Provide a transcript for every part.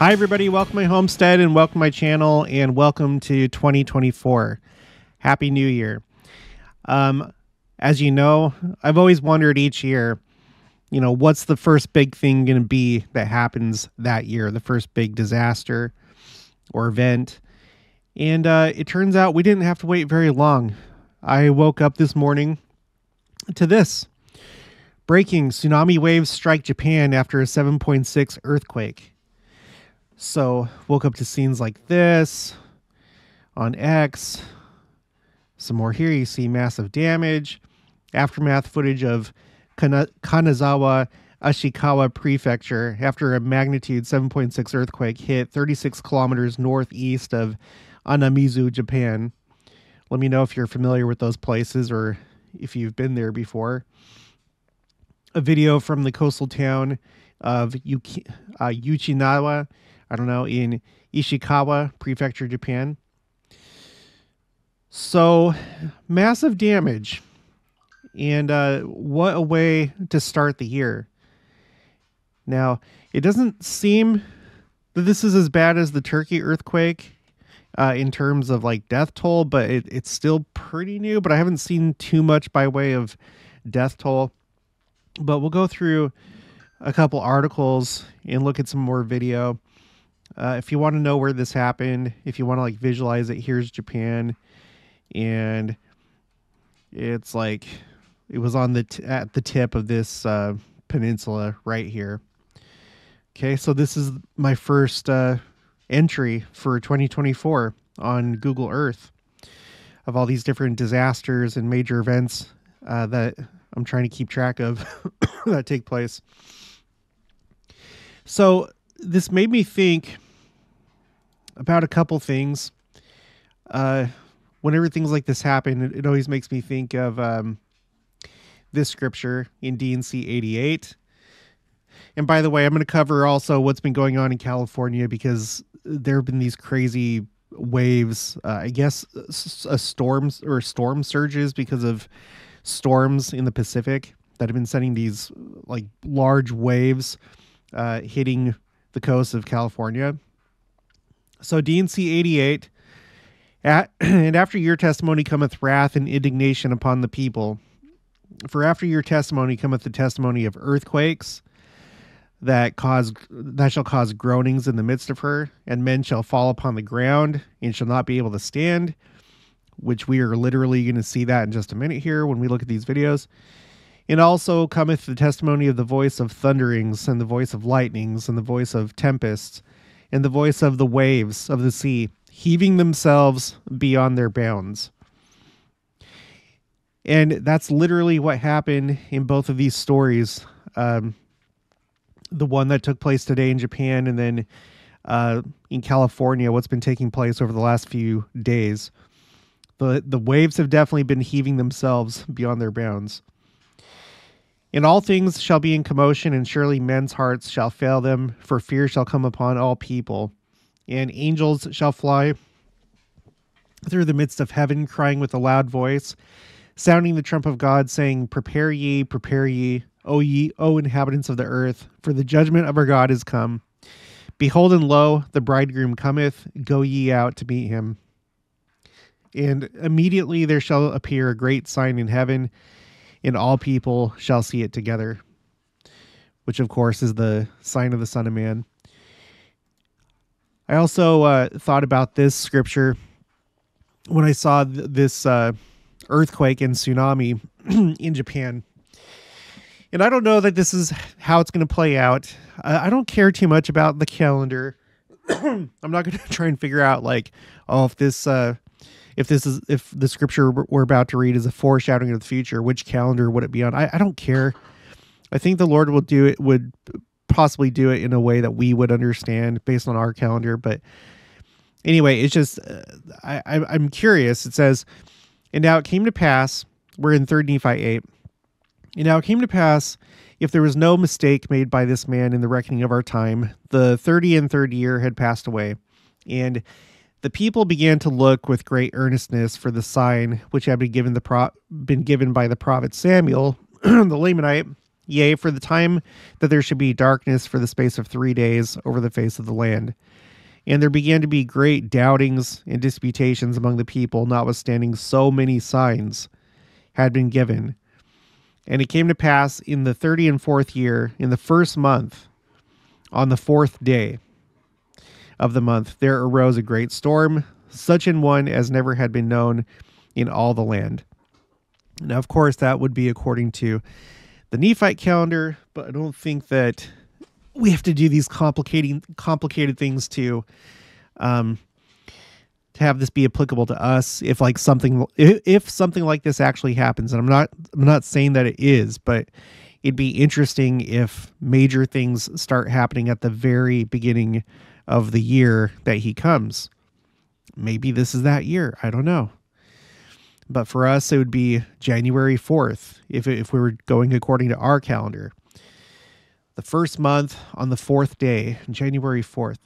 Hi, everybody. Welcome to my homestead and welcome to my channel and welcome to 2024. Happy New Year. As you know, I've always wondered each year, what's the first big thing going to be that happens that year, the first big disaster or event. And it turns out we didn't have to wait very long. I woke up this morning to this. Breaking: tsunami waves strike Japan after a 7.6 earthquake. So woke up to scenes like this on X. Some more here. You see massive damage. Aftermath footage of Kanazawa, Ashikawa Prefecture after a magnitude 7.6 earthquake hit 36 kilometers northeast of Anamizu, Japan. Let me know if you're familiar with those places or if you've been there before. A video from the coastal town of Uchinawa, in Ishikawa Prefecture, Japan. So, massive damage. And what a way to start the year. Now, it doesn't seem that this is as bad as the Turkey earthquake in terms of death toll, but it's still pretty new, but I haven't seen too much by way of death toll. But we'll go through a couple articles and look at some more video. If you want to know where this happened, if you want to visualize it, here's Japan, and it's it was on at the tip of this peninsula right here. Okay, so this is my first entry for 2024 on Google Earth of all these different disasters and major events that I'm trying to keep track of that take place. So this made me think about a couple things. Whenever things like this happen, it always makes me think of this scripture in D&C 88. And by the way, I'm going to cover also what's been going on in California because there have been these crazy waves, I guess storms or storm surges because of storms in the Pacific that have been sending these large waves hitting the coast of California. So D&C 88, and after your testimony cometh wrath and indignation upon the people. For after your testimony cometh the testimony of earthquakes that shall cause groanings in the midst of her, and men shall fall upon the ground and shall not be able to stand, which we are literally going to see that in just a minute here when we look at these videos. And also cometh the testimony of the voice of thunderings, and the voice of lightnings, and the voice of tempests, and the voice of the waves of the sea, heaving themselves beyond their bounds. And that's literally what happened in both of these stories. The one that took place today in Japan, and then in California, what's been taking place over the last few days. The waves have definitely been heaving themselves beyond their bounds. And all things shall be in commotion, and surely men's hearts shall fail them, for fear shall come upon all people. And angels shall fly through the midst of heaven, crying with a loud voice, sounding the trump of God, saying, prepare ye, O inhabitants of the earth, for the judgment of our God is come. Behold, and lo, the bridegroom cometh, go ye out to meet him. And immediately there shall appear a great sign in heaven, and all people shall see it together, which of course is the sign of the Son of Man. I also thought about this scripture when I saw this earthquake and tsunami in Japan. And I don't know that this is how it's going to play out. I don't care too much about the calendar. I'm not going to try and figure out if the scripture we're about to read is a foreshadowing of the future, which calendar would it be on? I don't care. I think the Lord would possibly do it in a way that we would understand based on our calendar. But anyway, it's just, I'm curious. It says, and now it came to pass, we're in 3 Nephi 8. And now it came to pass, if there was no mistake made by this man in the reckoning of our time, the 33rd year had passed away. And the people began to look with great earnestness for the sign which had been given by the prophet Samuel, the Lamanite, Yea, for the time that there should be darkness for the space of 3 days over the face of the land. And there began to be great doubtings and disputations among the people, notwithstanding so many signs had been given. And it came to pass in the 34th year, in the first month, on the 4th day of the month, there arose a great storm, such an one as never had been known in all the land. Now, of course, that would be according to the Nephite calendar, but I don't think that we have to do these complicated things to have this be applicable to us. If something like this actually happens, and I'm not saying that it is, but it'd be interesting if major things start happening at the very beginning of the year that he comes. Maybe this is that year. I don't know. But for us, it would be January 4th if we were going according to our calendar. The first month on the 4th day, January 4th.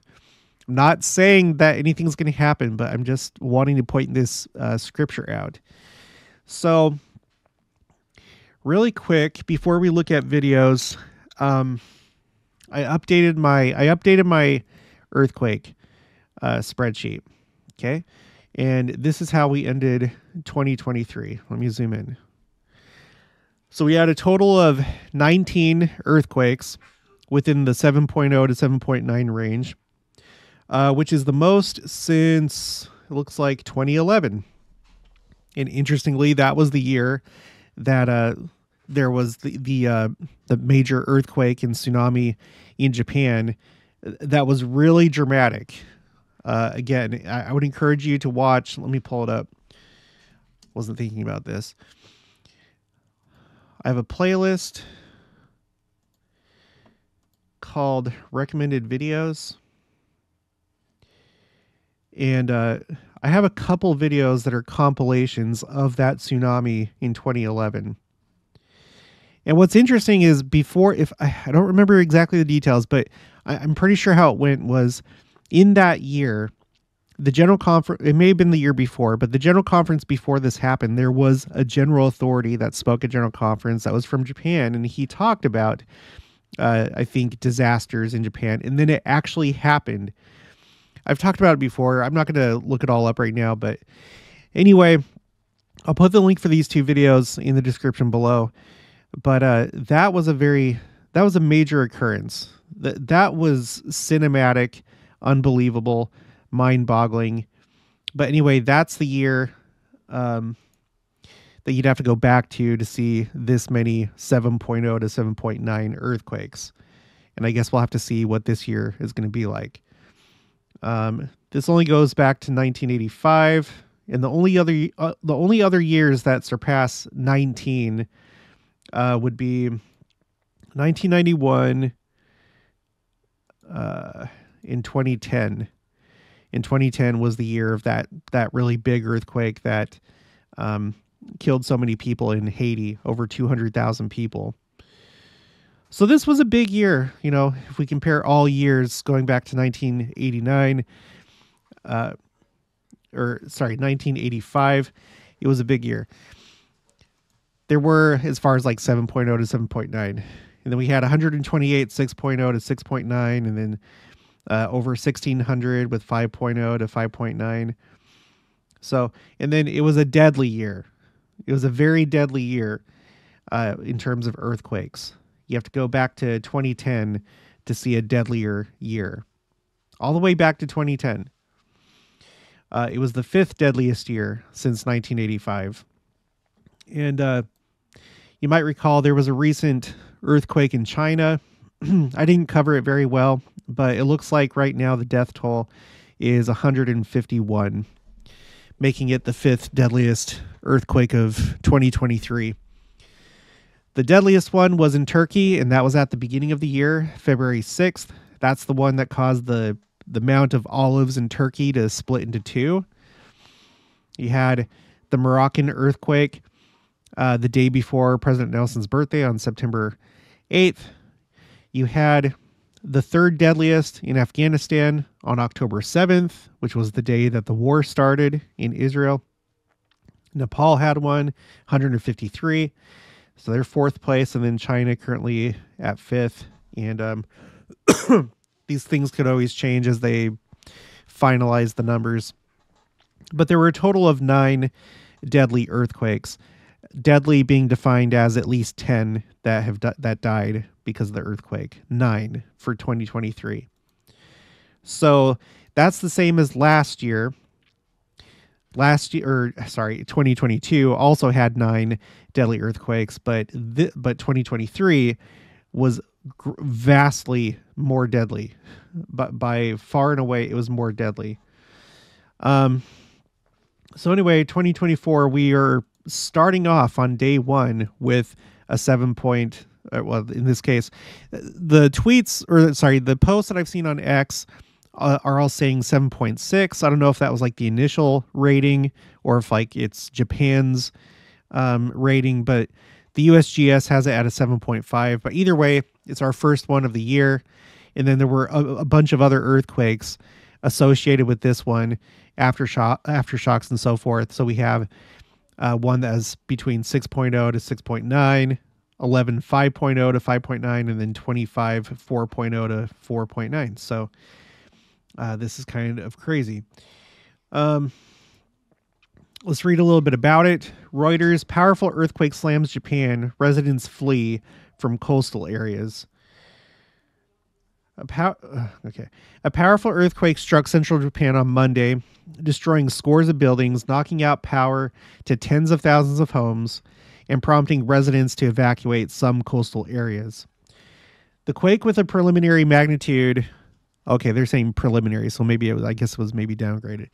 I'm not saying that anything's going to happen, but I'm just wanting to point this scripture out. So, really quick, before we look at videos, I updated my earthquake spreadsheet. Okay. And this is how we ended 2023. Let me zoom in. So we had a total of 19 earthquakes within the 7.0 to 7.9 range, which is the most since, it looks like, 2011. And interestingly, that was the year that there was the major earthquake and tsunami in Japan. That was really dramatic. Again, I would encourage you to watch. Let me pull it up. Wasn't thinking about this. I have a playlist called Recommended Videos. And I have a couple videos that are compilations of that tsunami in 2011. And what's interesting is I don't remember exactly the details, but I'm pretty sure how it went was, in that year, the general conference, it may have been the year before, but the general conference before this happened, there was a general authority that spoke at general conference that was from Japan, and he talked about, I think, disasters in Japan, and then it actually happened. I've talked about it before. I'm not going to look it all up right now, but anyway, I'll put the link for these two videos in the description below. But that was a major occurrence. That was cinematic, unbelievable, mind-boggling. But anyway, that's the year that you'd have to go back to see this many 7.0 to 7.9 earthquakes. And I guess we'll have to see what this year is going to be like. This only goes back to 1985, and the only other years that surpass 19 would be 1991. In 2010. In 2010 was the year of that really big earthquake that killed so many people in Haiti, over 200,000 people. So this was a big year, if we compare all years going back to 1985, it was a big year. There were, as far as like 7.0 to 7.9, and then we had 128, 6.0 to 6.9, and then over 1,600 with 5.0 to 5.9. So, and then it was a deadly year. It was a very deadly year in terms of earthquakes. You have to go back to 2010 to see a deadlier year. All the way back to 2010. It was the 5th deadliest year since 1985. And you might recall there was a recent earthquake in China. I didn't cover it very well, but it looks like right now the death toll is 151, making it the 5th deadliest earthquake of 2023. The deadliest one was in Turkey, and that was at the beginning of the year, February 6th. That's the one that caused the Mount of Olives in Turkey to split into two. You had the Moroccan earthquake the day before President Nelson's birthday on September 8th. You had the 3rd deadliest in Afghanistan on October 7th, which was the day that the war started in Israel. Nepal had one, 153. So they're fourth place, and then China currently at fifth. And these things could always change as they finalize the numbers. But there were a total of 9 deadly earthquakes. Deadly being defined as at least 10 that died because of the earthquake. 9 for 2023. So that's the same as last year. 2022 also had 9 deadly earthquakes, but 2023 was vastly more deadly. But by far and away, it was more deadly. So anyway, 2024, we are starting off on day 1 with a 7 point. Well, in this case, the posts that I've seen on X are all saying 7.6. I don't know if that was like the initial rating or if like it's Japan's rating, but the USGS has it at a 7.5. But either way, it's our first one of the year. And then there were a bunch of other earthquakes associated with this one, aftershocks and so forth. So we have one that's between 6.0 to 6.9, 11 5.0 to 5.9, and then 25 4.0 to 4.9. So this is kind of crazy. Let's read a little bit about it. Reuters: powerful earthquake slams Japan. Residents flee from coastal areas. A powerful earthquake struck central Japan on Monday, destroying scores of buildings, knocking out power to tens of thousands of homes, and prompting residents to evacuate some coastal areas. The quake, with a preliminary magnitude... Okay, they're saying preliminary, so maybe I guess it was maybe downgraded.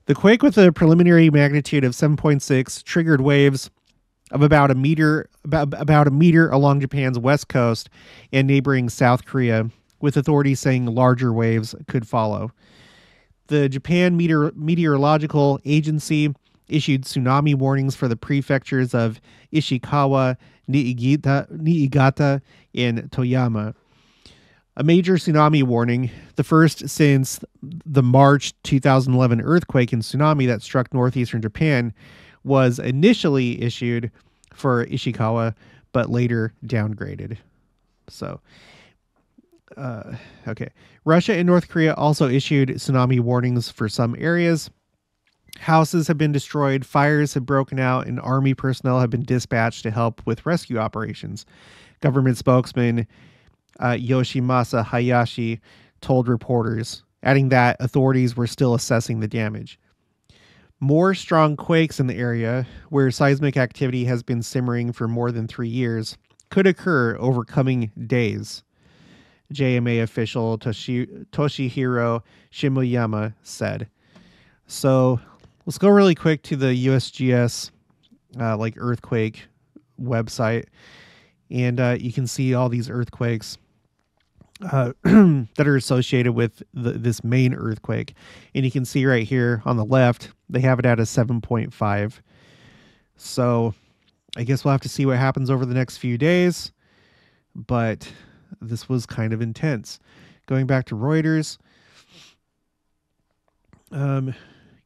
The quake, with a preliminary magnitude of 7.6, triggered waves of about a meter along Japan's west coast and neighboring South Korea, with authorities saying larger waves could follow. The Japan Meteorological Agency issued tsunami warnings for the prefectures of Ishikawa, Niigata, and Toyama. A major tsunami warning, the first since the March 2011 earthquake and tsunami that struck northeastern Japan, was initially issued for Ishikawa, but later downgraded. So, okay. Russia and North Korea also issued tsunami warnings for some areas. Houses have been destroyed, fires have broken out, and army personnel have been dispatched to help with rescue operations. Government spokesman Yoshimasa Hayashi told reporters, adding that authorities were still assessing the damage. More strong quakes in the area, where seismic activity has been simmering for more than 3 years, could occur over coming days, JMA official Toshihiro Shimoyama said. So let's go really quick to the USGS earthquake website, and you can see all these earthquakes that are associated with this main earthquake. And you can see right here on the left, they have it at a 7.5. So I guess we'll have to see what happens over the next few days. But this was kind of intense. Going back to Reuters,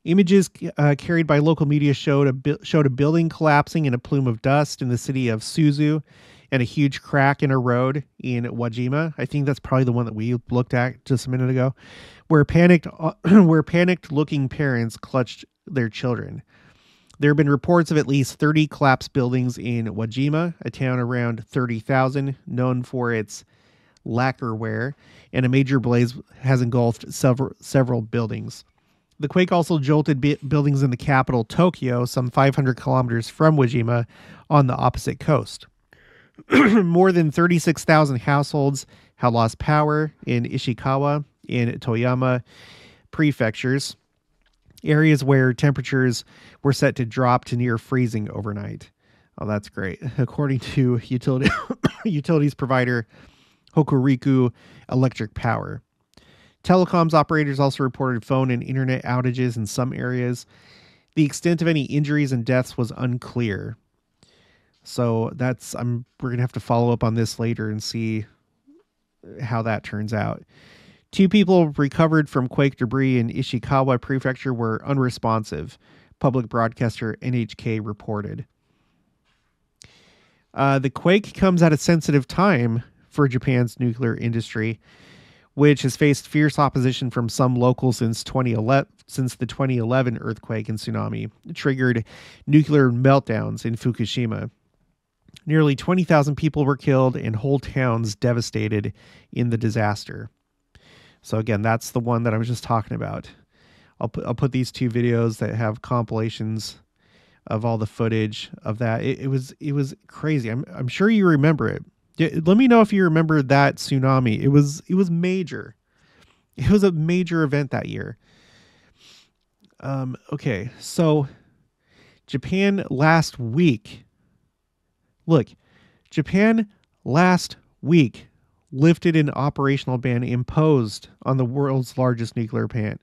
images carried by local media showed a building collapsing in a plume of dust in the city of Suzu, and a huge crack in a road in Wajima. I think that's probably the one that we looked at just a minute ago, where panicked-looking parents clutched their children. There have been reports of at least 30 collapsed buildings in Wajima, a town around 30,000, known for its lacquerware, and a major blaze has engulfed several buildings. The quake also jolted buildings in the capital, Tokyo, some 500 kilometers from Wajima, on the opposite coast. More than 36,000 households have lost power in Ishikawa and Toyama prefectures, areas where temperatures were set to drop to near freezing overnight. Oh, that's great. According to utilities provider Hokuriku Electric Power. Telecoms operators also reported phone and internet outages in some areas. The extent of any injuries and deaths was unclear. So we're going to have to follow up on this later and see how that turns out. 2 people recovered from quake debris in Ishikawa Prefecture were unresponsive, public broadcaster NHK reported. The quake comes at a sensitive time for Japan's nuclear industry, which has faced fierce opposition from some locals since the 2011 earthquake and tsunami triggered nuclear meltdowns in Fukushima. Nearly 20,000 people were killed and whole towns devastated in the disaster. So again, that's the one that I was just talking about. I'll put these two videos that have compilations of all the footage of that. It was crazy. I'm sure you remember it. Let me know if you remember that tsunami. It was major. It was a major event that year. Okay, so Japan last week. Look, Japan last week lifted an operational ban imposed on the world's largest nuclear plant,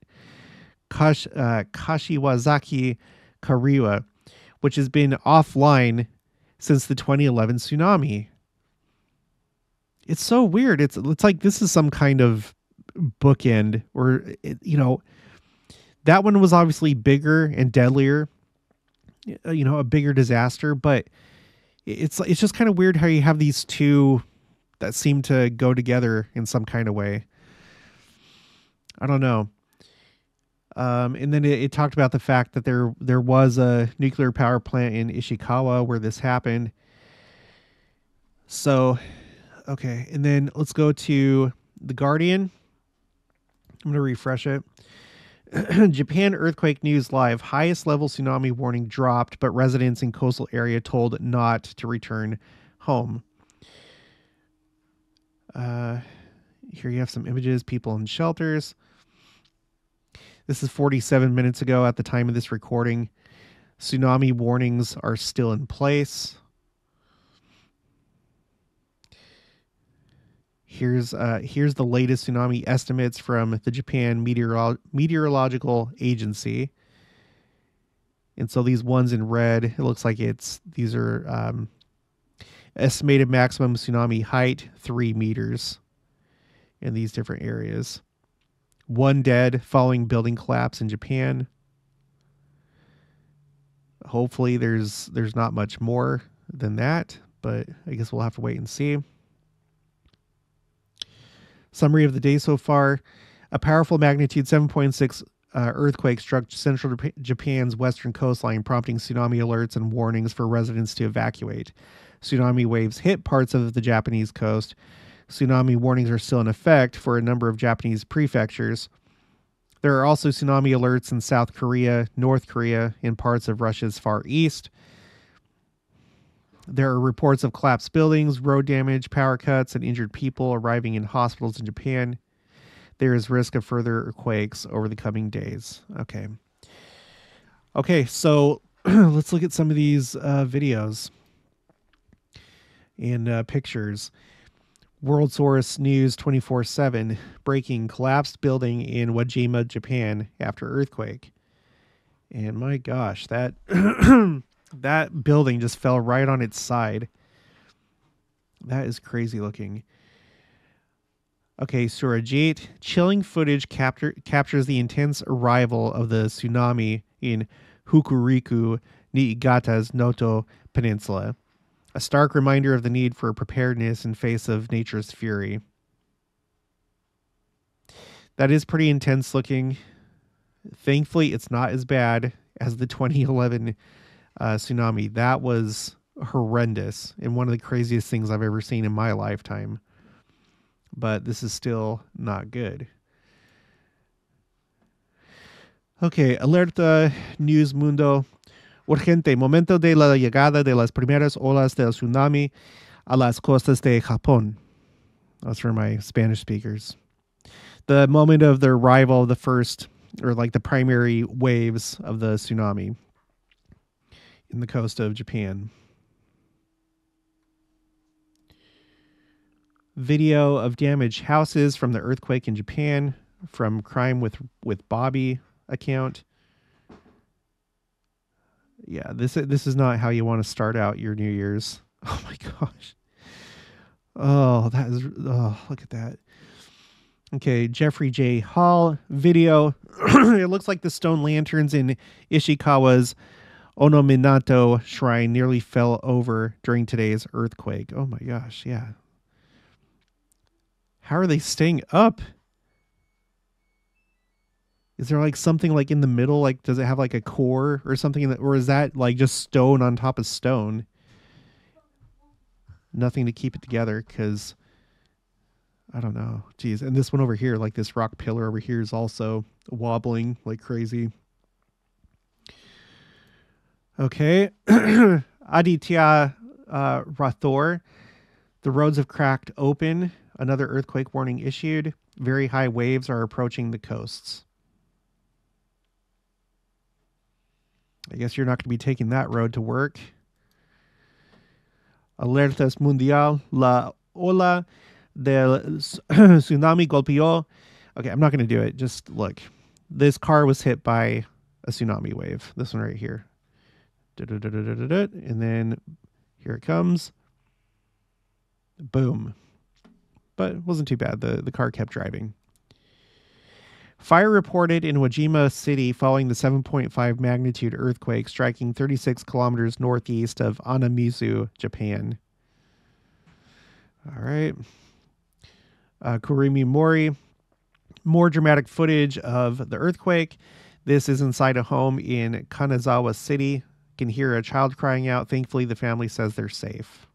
Kashiwazaki Kariwa, which has been offline since the 2011 tsunami. It's so weird. It's like this is some kind of bookend, or that one was obviously bigger and deadlier, a bigger disaster, but it's just kind of weird how you have these two that seem to go together in some kind of way. I don't know. And then it talked about the fact that there was a nuclear power plant in Ishikawa where this happened. So, okay. And then let's go to The Guardian. I'm going to refresh it. Japan earthquake news live. Highest level tsunami warning dropped, but residents in coastal area told not to return home. Here you have some images, people in shelters. This is 47 minutes ago at the time of this recording. Tsunami warnings are still in place. Here's the latest tsunami estimates from the Japan Meteorological Agency. And so these ones in red, it looks like these are estimated maximum tsunami height, 3 meters in these different areas. 1 dead following building collapse in Japan. Hopefully there's not much more than that, but I guess we'll have to wait and see. Summary of the day so far. A powerful magnitude 7.6 earthquake struck central Japan's western coastline, prompting tsunami alerts and warnings for residents to evacuate. Tsunami waves hit parts of the Japanese coast. Tsunami warnings are still in effect for a number of Japanese prefectures. There are also tsunami alerts in South Korea, North Korea, and parts of Russia's Far East. There are reports of collapsed buildings, road damage, power cuts, and injured people arriving in hospitals in Japan. There is risk of further quakes over the coming days. Okay, so let's look at some of these videos and pictures. World Source News 24/7, breaking collapsed building in Wajima, Japan after earthquake. And my gosh, that that building just fell right on its side. That is crazy looking. Okay, Surajit. Chilling footage captures the intense arrival of the tsunami in Hokuriku, Niigata's Noto Peninsula. A stark reminder of the need for preparedness in face of nature's fury. That is pretty intense looking. Thankfully, it's not as bad as the 2011 tsunami. That was horrendous and one of the craziest things I've ever seen in my lifetime. But this is still not good. Okay, Alerta News Mundo. Urgente, momento de la llegada de las primeras olas del tsunami a las costas de Japón. That's for my Spanish speakers. The moment of the arrival of the first, or like the primary waves of the tsunami in the coast of Japan. Video of damaged houses from the earthquake in Japan from Crime with Bobby account. Yeah, this is not how you want to start out your New Year's. Oh my gosh. Oh, look at that. Okay, Jeffrey J. Hall video. It looks like the stone lanterns in Ishikawa's Onominato shrine nearly fell over during today's earthquake. Oh my gosh, yeah. How are they staying up? Is there like something like in the middle? Like, does it have like a core or something? Or is that like just stone on top of stone? Nothing to keep it together because I don't know. Geez. And this one over here, like this rock pillar over here, is also wobbling like crazy. Okay. Aditya Rathore. The roads have cracked open. Another earthquake warning issued. Very high waves are approaching the coasts. I guess you're not going to be taking that road to work. Alertas mundial. La ola del tsunami golpeó. Okay, I'm not going to do it. Just look. This car was hit by a tsunami wave. This one right here. And then here it comes. Boom. But it wasn't too bad. The car kept driving. Fire reported in Wajima City following the 7.5 magnitude earthquake striking 36 kilometers northeast of Anamizu, Japan. All right. Kurimi Mori. More dramatic footage of the earthquake. This is inside a home in Kanazawa City. You can hear a child crying out. Thankfully, the family says they're safe.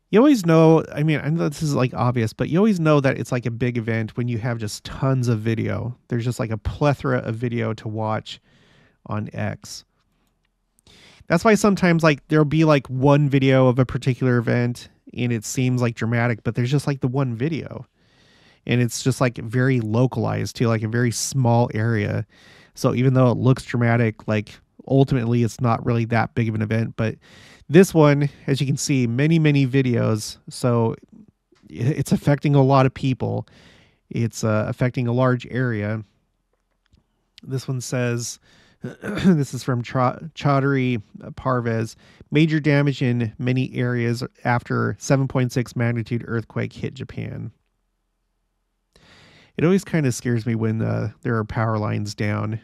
You always know, I mean, I know this is like obvious, but you always know that it's like a big event when you have just tons of video. There's just like a plethora of video to watch on X. That's why sometimes like there'll be like one video of a particular event and it seems like dramatic, but there's just like the one video. And it's just like very localized to like a very small area. So even though it looks dramatic, like ultimately it's not really that big of an event, but this one, as you can see, many videos. So it's affecting a lot of people. It's affecting a large area. This one says, this is from Chaudhary Parvez, major damage in many areas after 7.6 magnitude earthquake hit Japan. It always kind of scares me when there are power lines down.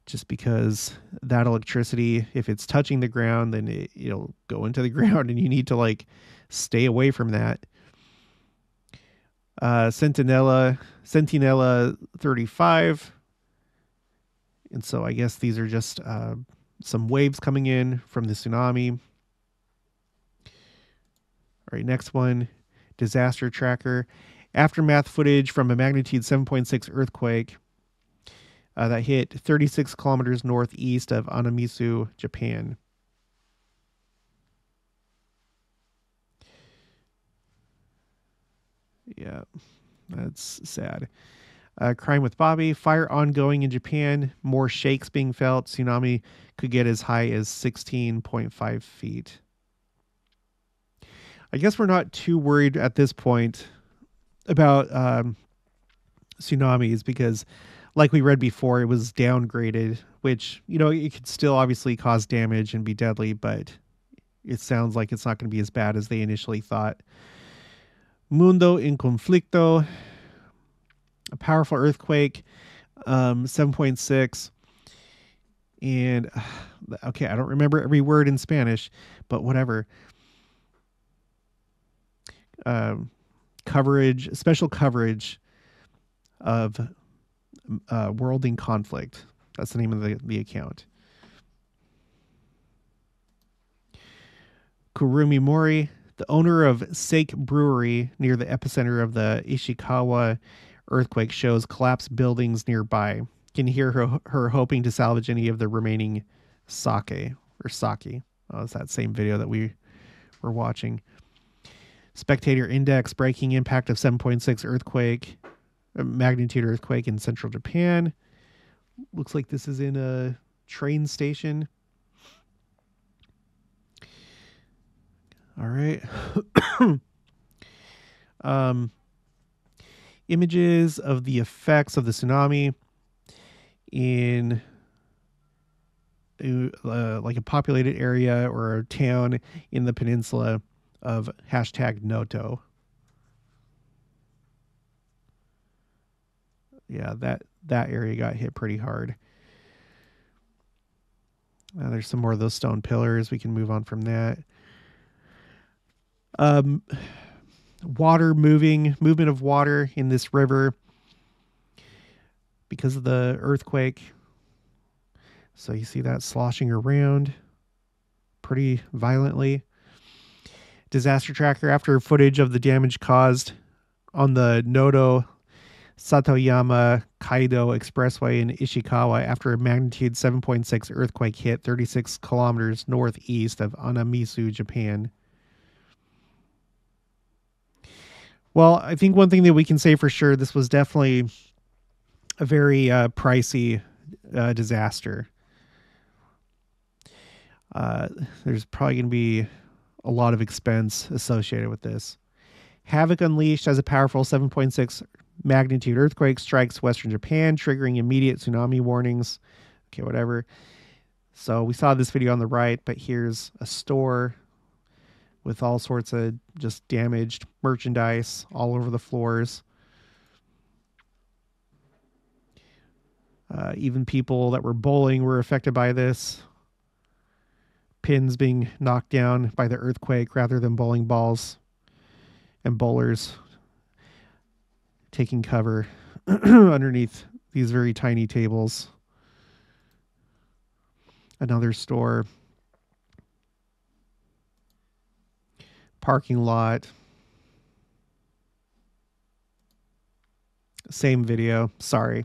Just because that electricity, if it's touching the ground, then it'll go into the ground and you need to like stay away from that. Centinela 35. And so I guess these are just some waves coming in from the tsunami. All right, next one, disaster tracker. Aftermath footage from a magnitude 7.6 earthquake that hit 36 kilometers northeast of Anamizu, Japan. Yeah, that's sad. Crime with Bobby. Fire ongoing in Japan. More shakes being felt. Tsunami could get as high as 16.5 feet. I guess we're not too worried at this point about tsunamis because like we read before, it was downgraded, which, you know, it could still obviously cause damage and be deadly, but it sounds like it's not going to be as bad as they initially thought. Mundo en conflicto, a powerful earthquake, 7.6. And, okay, I don't remember every word in Spanish, but whatever. Coverage, special coverage of World in Conflict. That's the name of the account. Kurumi Mori, the owner of Sake Brewery near the epicenter of the Ishikawa earthquake, shows collapsed buildings nearby. You can hear her hoping to salvage any of the remaining sake. Oh, it's that same video that we were watching. Spectator Index, breaking impact of 7.6 earthquake. Magnitude earthquake in central Japan. Looks like this is in a train station. All right. Images of the effects of the tsunami in like a populated area or a town in the peninsula of #Noto. Yeah, that area got hit pretty hard. There's some more of those stone pillars. We can move on from that. Um, movement of water in this river because of the earthquake. So you see that sloshing around pretty violently. Disaster tracker after footage of the damage caused on the Noto Satoyama Kaido Expressway in Ishikawa after a magnitude 7.6 earthquake hit 36 kilometers northeast of Anamisu, Japan. Well, I think one thing that we can say for sure, this was definitely a very pricey disaster. There's probably going to be a lot of expense associated with this. Havoc unleashed as a powerful 7.6 magnitude earthquake strikes Western Japan, triggering immediate tsunami warnings. Okay, whatever. So we saw this video on the right, but here's a store with all sorts of just damaged merchandise all over the floors. Even people that were bowling were affected by this. Pins being knocked down by the earthquake rather than bowling balls, and bowlers taking cover underneath these very tiny tables. Another store. Parking lot. Same video. Sorry.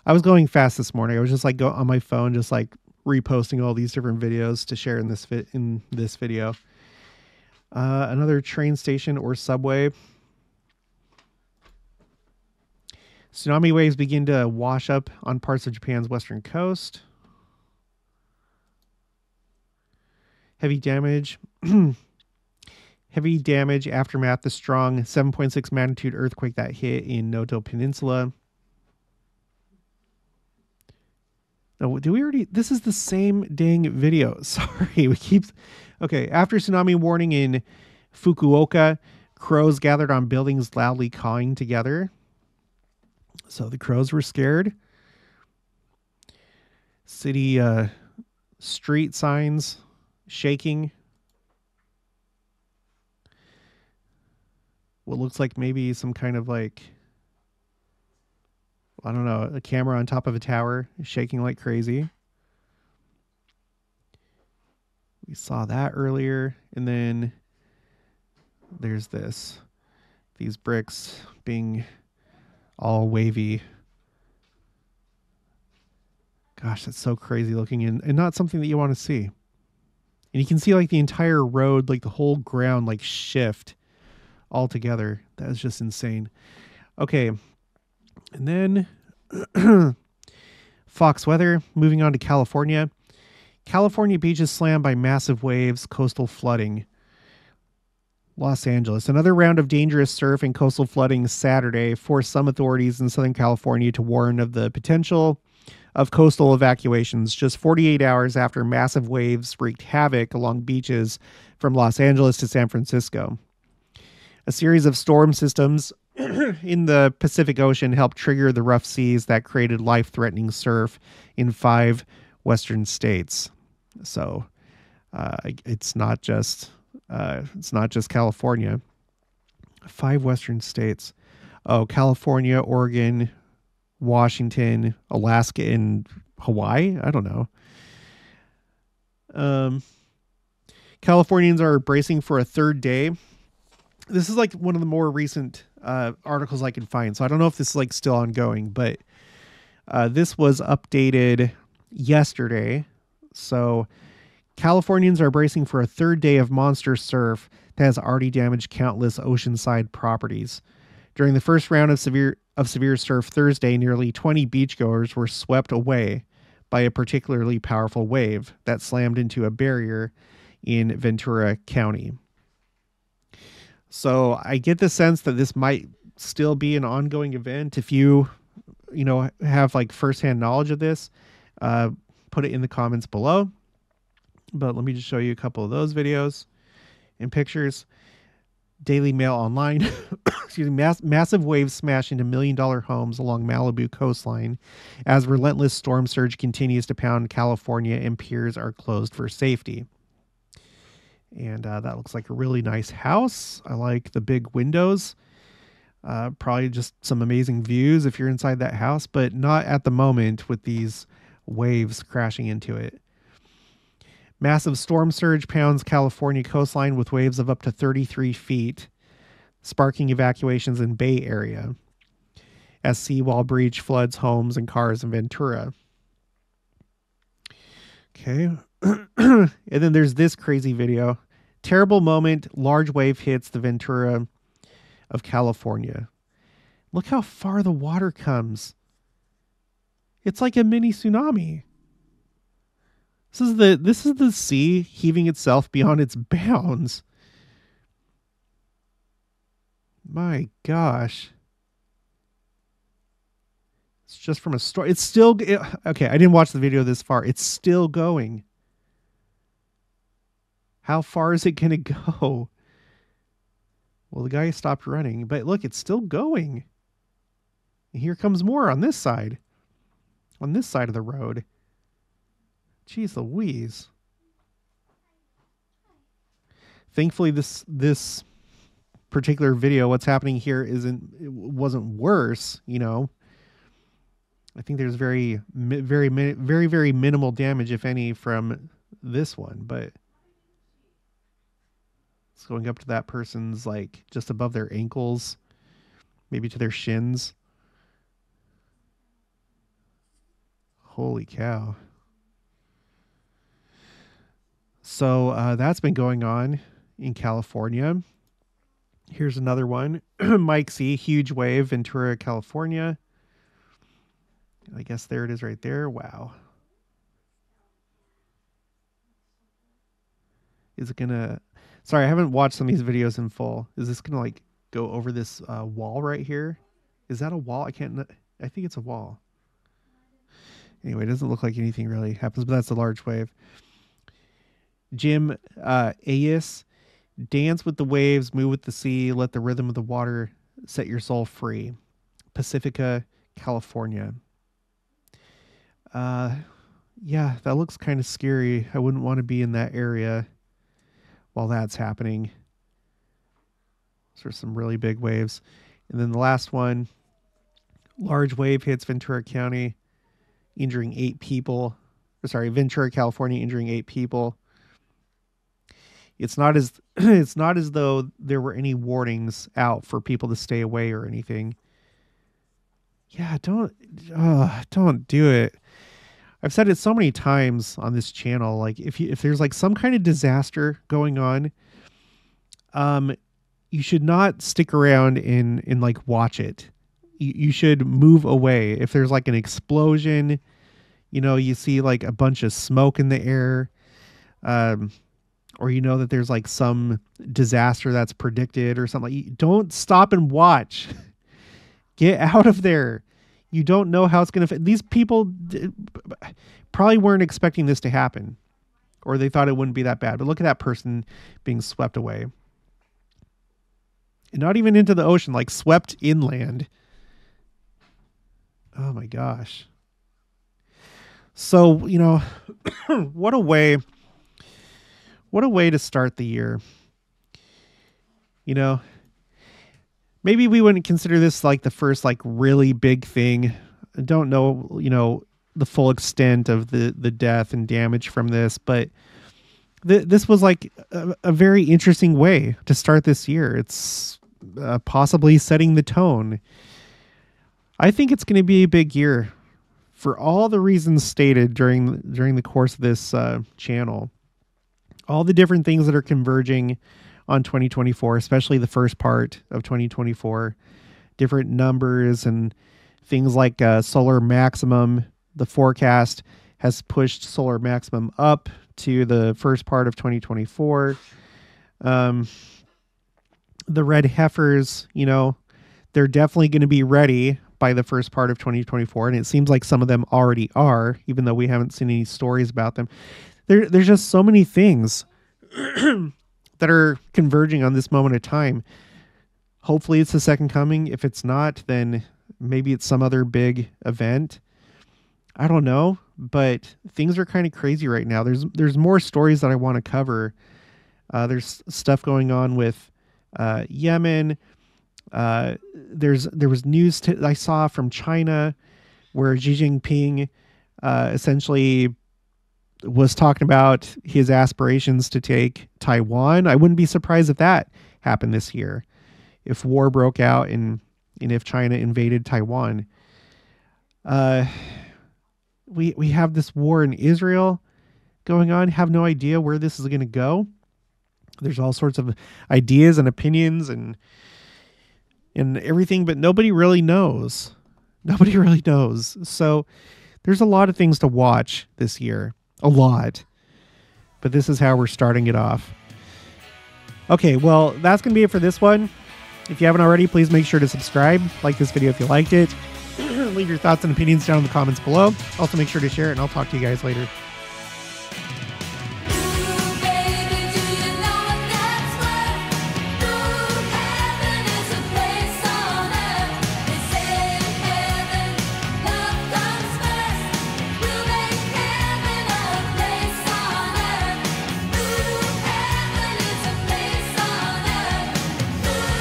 I was going fast this morning. I was just like go on my phone, just like reposting all these different videos to share in this video. Another train station or subway. Tsunami waves begin to wash up on parts of Japan's western coast. Heavy damage. Heavy damage aftermath the strong 7.6 magnitude earthquake that hit in Noto Peninsula. Oh, do we already? This is the same dang video. Sorry, we keep. Okay, after tsunami warning in Fukuoka, crows gathered on buildings loudly cawing together. So the crows were scared. City street signs shaking. What looks like maybe some kind of like, I don't know, a camera on top of a tower shaking like crazy. We saw that earlier. And then there's these bricks being all wavy. Gosh, that's so crazy looking and not something that you want to see. And you can see like the entire road, like the whole ground, like shift all together. That is just insane. Okay. And then Fox weather, moving on to California. California beaches slammed by massive waves, coastal flooding. Los Angeles. Another round of dangerous surf and coastal flooding Saturday forced some authorities in Southern California to warn of the potential of coastal evacuations just 48 hours after massive waves wreaked havoc along beaches from Los Angeles to San Francisco. A series of storm systems in the Pacific Ocean helped trigger the rough seas that created life-threatening surf in 5 western states. So it's not just California. 5 western states. Oh, California, Oregon, Washington, Alaska, and Hawaii. I don't know. Californians are bracing for a third day. This is like one of the more recent articles I can find. So I don't know if this is like still ongoing, but this was updated yesterday. So Californians are bracing for a third day of monster surf that has already damaged countless oceanside properties. During the first round of severe surf Thursday, nearly 20 beachgoers were swept away by a particularly powerful wave that slammed into a barrier in Ventura County. So I get the sense that this might still be an ongoing event. If you have like firsthand knowledge of this, put it in the comments below. But let me just show you a couple of those videos and pictures. Daily Mail Online. Excuse me. Massive waves smash into $1 million homes along Malibu coastline as relentless storm surge continues to pound California and piers are closed for safety. And that looks like a really nice house. I like the big windows. Probably just some amazing views if you're inside that house, but not at the moment with these waves crashing into it. Massive storm surge pounds California coastline with waves of up to 33 feet, sparking evacuations in Bay Area as seawall breach floods homes and cars in Ventura. Okay. And then there's this crazy video. Terrible moment. Large wave hits the Ventura of California. Look how far the water comes. It's like a mini tsunami. This is the sea heaving itself beyond its bounds. My gosh. It's just from a story. It's still okay, I didn't watch the video this far. It's still going. How far is it going to go? Well, the guy stopped running, but look, it's still going. And here comes more on this side. On this side of the road. Jeez Louise. Thankfully, this particular video, what's happening here wasn't worse, you know. I think there's very minimal damage, if any, from this one, but it's going up to that person's, like, just above their ankles, maybe to their shins. Holy cow. So that's been going on in California. Here's another one. Mike C. Huge wave, Ventura, California. I guess there it is right there. Wow. Is it going to... Sorry, I haven't watched some of these videos in full. Is this going to, like, go over this wall right here? Is that a wall? I think it's a wall. Anyway, it doesn't look like anything really happens, but that's a large wave. Jim Ayes, dance with the waves, move with the sea, let the rhythm of the water set your soul free. Pacifica, California. Yeah, that looks kind of scary. I wouldn't want to be in that area while that's happening. Those are some really big waves. And then the last one, large wave hits Ventura County, injuring 8 people. Sorry, Ventura, California, injuring 8 people. It's not as though there were any warnings out for people to stay away or anything. Yeah, don't do it. I've said it so many times on this channel. Like if there's like some kind of disaster going on, you should not stick around and like watch it. You should move away. If there's like an explosion, you know, you see like a bunch of smoke in the air, or you know that there's like some disaster that's predicted or something, like, don't stop and watch. Get out of there. You don't know how it's going to... These people probably weren't expecting this to happen, or they thought it wouldn't be that bad. But look at that person being swept away. And not even into the ocean, like swept inland. Oh my gosh. So, you know, what a way to start the year. You know, maybe we wouldn't consider this like the first like really big thing. I don't know, you know, the full extent of the death and damage from this, but this was like a very interesting way to start this year. It's possibly setting the tone. I think it's going to be a big year for all the reasons stated during the course of this channel. All the different things that are converging on 2024, especially the first part of 2024, different numbers and things like solar maximum. The forecast has pushed solar maximum up to the first part of 2024. The red heifers, you know, they're definitely going to be ready by the first part of 2024. And it seems like some of them already are, even though we haven't seen any stories about them. There's just so many things that are converging on this moment of time. Hopefully it's the second coming. If it's not, then maybe it's some other big event. I don't know, but things are kind of crazy right now. There's more stories that I want to cover. There's stuff going on with Yemen. There was news I saw from China where Xi Jinping essentially was talking about his aspirations to take Taiwan. I wouldn't be surprised if that happened this year, if war broke out and if China invaded Taiwan. We have this war in Israel going on. Have no idea where this is going to go. There's all sorts of ideas and opinions and everything, but nobody really knows. Nobody really knows. So there's a lot of things to watch this year. A lot. But this is how we're starting it off. Okay, well, that's going to be it for this one. If you haven't already, please make sure to subscribe. Like this video if you liked it. Leave your thoughts and opinions down in the comments below. Also, make sure to share it, and I'll talk to you guys later.